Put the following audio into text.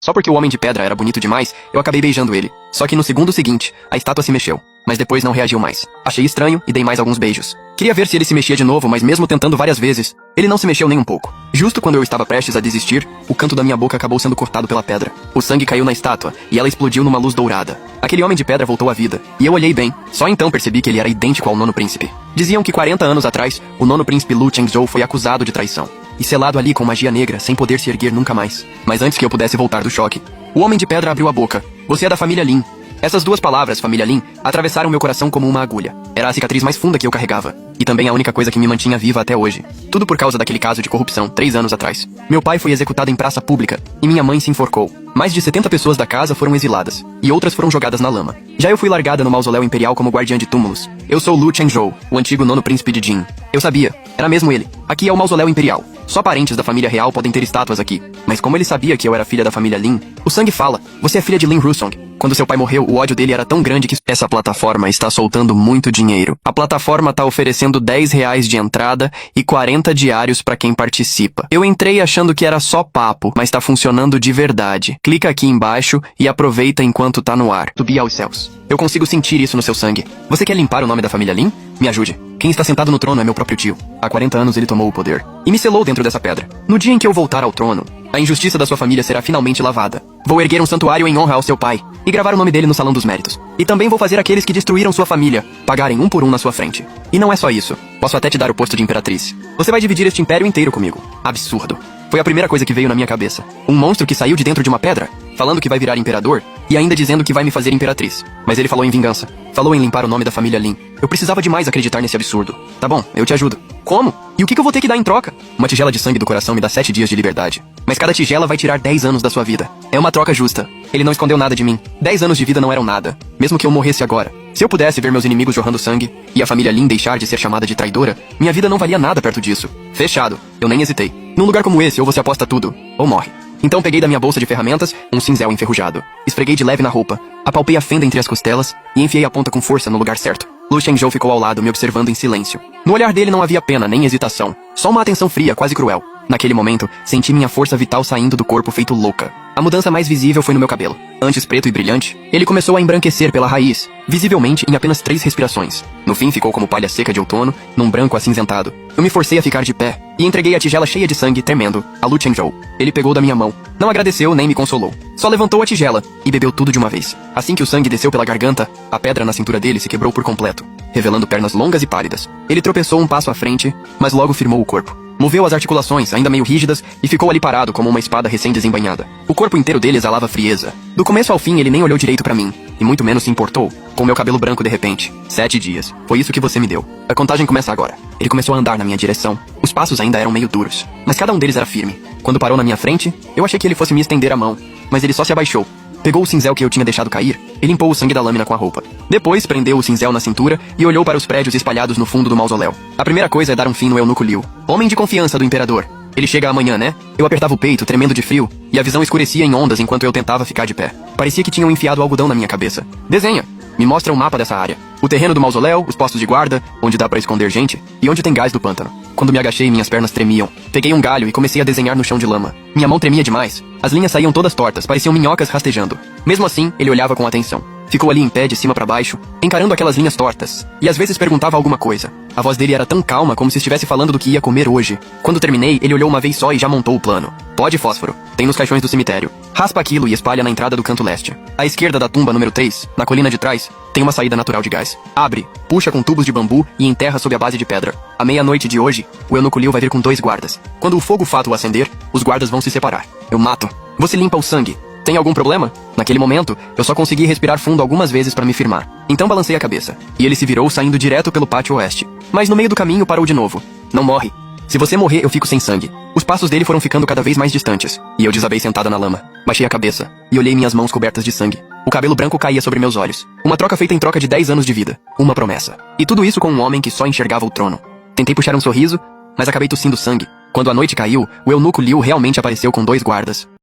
Só porque o Homem de Pedra era bonito demais, eu acabei beijando ele. Só que no segundo seguinte, a estátua se mexeu. Mas depois não reagiu mais. Achei estranho e dei mais alguns beijos. Queria ver se ele se mexia de novo, mas mesmo tentando várias vezes, ele não se mexeu nem um pouco. Justo quando eu estava prestes a desistir, o canto da minha boca acabou sendo cortado pela pedra. O sangue caiu na estátua e ela explodiu numa luz dourada. Aquele Homem de Pedra voltou à vida, e eu olhei bem. Só então percebi que ele era idêntico ao Nono Príncipe. Diziam que 40 anos atrás, o Nono Príncipe Lu Chengzhou foi acusado de traição. E selado ali com magia negra, sem poder se erguer nunca mais. Mas antes que eu pudesse voltar do choque, o Homem de Pedra abriu a boca. Você é da família Lin. Essas duas palavras, família Lin, atravessaram meu coração como uma agulha. Era a cicatriz mais funda que eu carregava. E também a única coisa que me mantinha viva até hoje. Tudo por causa daquele caso de corrupção, 3 anos atrás. Meu pai foi executado em praça pública, e minha mãe se enforcou. Mais de 70 pessoas da casa foram exiladas, e outras foram jogadas na lama. Já eu fui largada no mausoléu imperial como guardiã de túmulos. Eu sou Lu Chengzhou, o antigo Nono Príncipe de Jin. Eu sabia, era mesmo ele. Aqui é o mausoléu imperial. Só parentes da família real podem ter estátuas aqui. Mas como ele sabia que eu era filha da família Lin, o sangue fala, você é filha de Lin Rusong. Quando seu pai morreu, o ódio dele era tão grande que essa plataforma está soltando muito dinheiro. A plataforma tá oferecendo R$10 de entrada e 40 diários pra quem participa. Eu entrei achando que era só papo, mas tá funcionando de verdade. Clica aqui embaixo e aproveita enquanto tá no ar. Subir aos céus. Eu consigo sentir isso no seu sangue. Você quer limpar o nome da família Lin? Me ajude. Quem está sentado no trono é meu próprio tio. Há 40 anos ele tomou o poder. E me selou dentro dessa pedra. No dia em que eu voltar ao trono, a injustiça da sua família será finalmente lavada. Vou erguer um santuário em honra ao seu pai e gravar o nome dele no Salão dos Méritos. E também vou fazer aqueles que destruíram sua família pagarem um por um na sua frente. E não é só isso. Posso até te dar o posto de imperatriz. Você vai dividir este império inteiro comigo. Absurdo. Foi a primeira coisa que veio na minha cabeça. Um monstro que saiu de dentro de uma pedra, falando que vai virar imperador, e ainda dizendo que vai me fazer imperatriz. Mas ele falou em vingança. Falou em limpar o nome da família Lin. Eu precisava demais acreditar nesse absurdo. Tá bom, eu te ajudo. Como? E o que eu vou ter que dar em troca? Uma tigela de sangue do coração me dá 7 dias de liberdade. Mas cada tigela vai tirar 10 anos da sua vida. É uma troca justa. Ele não escondeu nada de mim. 10 anos de vida não eram nada. Mesmo que eu morresse agora. Se eu pudesse ver meus inimigos jorrando sangue, e a família Lin deixar de ser chamada de traidora, minha vida não valia nada perto disso. Fechado. Eu nem hesitei. Num lugar como esse, ou você aposta tudo, ou morre. Então peguei da minha bolsa de ferramentas um cinzel enferrujado. Esfreguei de leve na roupa, apalpei a fenda entre as costelas e enfiei a ponta com força no lugar certo. Lu Chengzhou ficou ao lado, me observando em silêncio. No olhar dele não havia pena nem hesitação, só uma atenção fria, quase cruel. Naquele momento, senti minha força vital saindo do corpo feito louca. A mudança mais visível foi no meu cabelo. Antes preto e brilhante, ele começou a embranquecer pela raiz, visivelmente em apenas 3 respirações. No fim ficou como palha seca de outono, num branco acinzentado. Eu me forcei a ficar de pé, e entreguei a tigela cheia de sangue, tremendo, a Lu Chengzhou. Ele pegou da minha mão. Não agradeceu nem me consolou. Só levantou a tigela, e bebeu tudo de uma vez. Assim que o sangue desceu pela garganta, a pedra na cintura dele se quebrou por completo, revelando pernas longas e pálidas. Ele tropeçou um passo à frente, mas logo firmou o corpo. Moveu as articulações, ainda meio rígidas, e ficou ali parado como uma espada recém-desembainhada. O corpo inteiro dele exalava frieza. Do começo ao fim ele nem olhou direito pra mim, e muito menos se importou com meu cabelo branco de repente. 7 dias. Foi isso que você me deu. A contagem começa agora. Ele começou a andar na minha direção. Os passos ainda eram meio duros, mas cada um deles era firme. Quando parou na minha frente, eu achei que ele fosse me estender a mão, mas ele só se abaixou. Pegou o cinzel que eu tinha deixado cair e limpou o sangue da lâmina com a roupa. Depois prendeu o cinzel na cintura e olhou para os prédios espalhados no fundo do mausoléu. A primeira coisa é dar um fim no eunuco Liu, homem de confiança do imperador. Ele chega amanhã, né? Eu apertava o peito, tremendo de frio, e a visão escurecia em ondas enquanto eu tentava ficar de pé. Parecia que tinham enfiado algodão na minha cabeça. Desenha. Me mostra um mapa dessa área. O terreno do mausoléu, os postos de guarda, onde dá pra esconder gente, e onde tem gás do pântano. Quando me agachei, minhas pernas tremiam. Peguei um galho e comecei a desenhar no chão de lama. Minha mão tremia demais. As linhas saíam todas tortas, pareciam minhocas rastejando. Mesmo assim, ele olhava com atenção. Ficou ali em pé, de cima pra baixo, encarando aquelas linhas tortas. E às vezes perguntava alguma coisa. A voz dele era tão calma como se estivesse falando do que ia comer hoje. Quando terminei, ele olhou uma vez só e já montou o plano. Pó de fósforo. Tem nos caixões do cemitério. Raspa aquilo e espalha na entrada do canto leste. À esquerda da tumba número 3, na colina de trás, tem uma saída natural de gás. Abre, puxa com tubos de bambu e enterra sob a base de pedra. À meia-noite de hoje, o eunuco Liu vai vir com 2 guardas. Quando o fogo fato acender, os guardas vão se separar. Eu mato. Você limpa o sangue. Tem algum problema? Naquele momento, eu só consegui respirar fundo algumas vezes para me firmar. Então balancei a cabeça. E ele se virou saindo direto pelo pátio oeste. Mas no meio do caminho parou de novo. Não morre. Se você morrer, eu fico sem sangue. Os passos dele foram ficando cada vez mais distantes. E eu desabei sentada na lama. Baixei a cabeça. E olhei minhas mãos cobertas de sangue. O cabelo branco caía sobre meus olhos. Uma troca feita em troca de 10 anos de vida. Uma promessa. E tudo isso com um homem que só enxergava o trono. Tentei puxar um sorriso, mas acabei tossindo sangue. Quando a noite caiu, o eunuco Liu realmente apareceu com 2 guardas.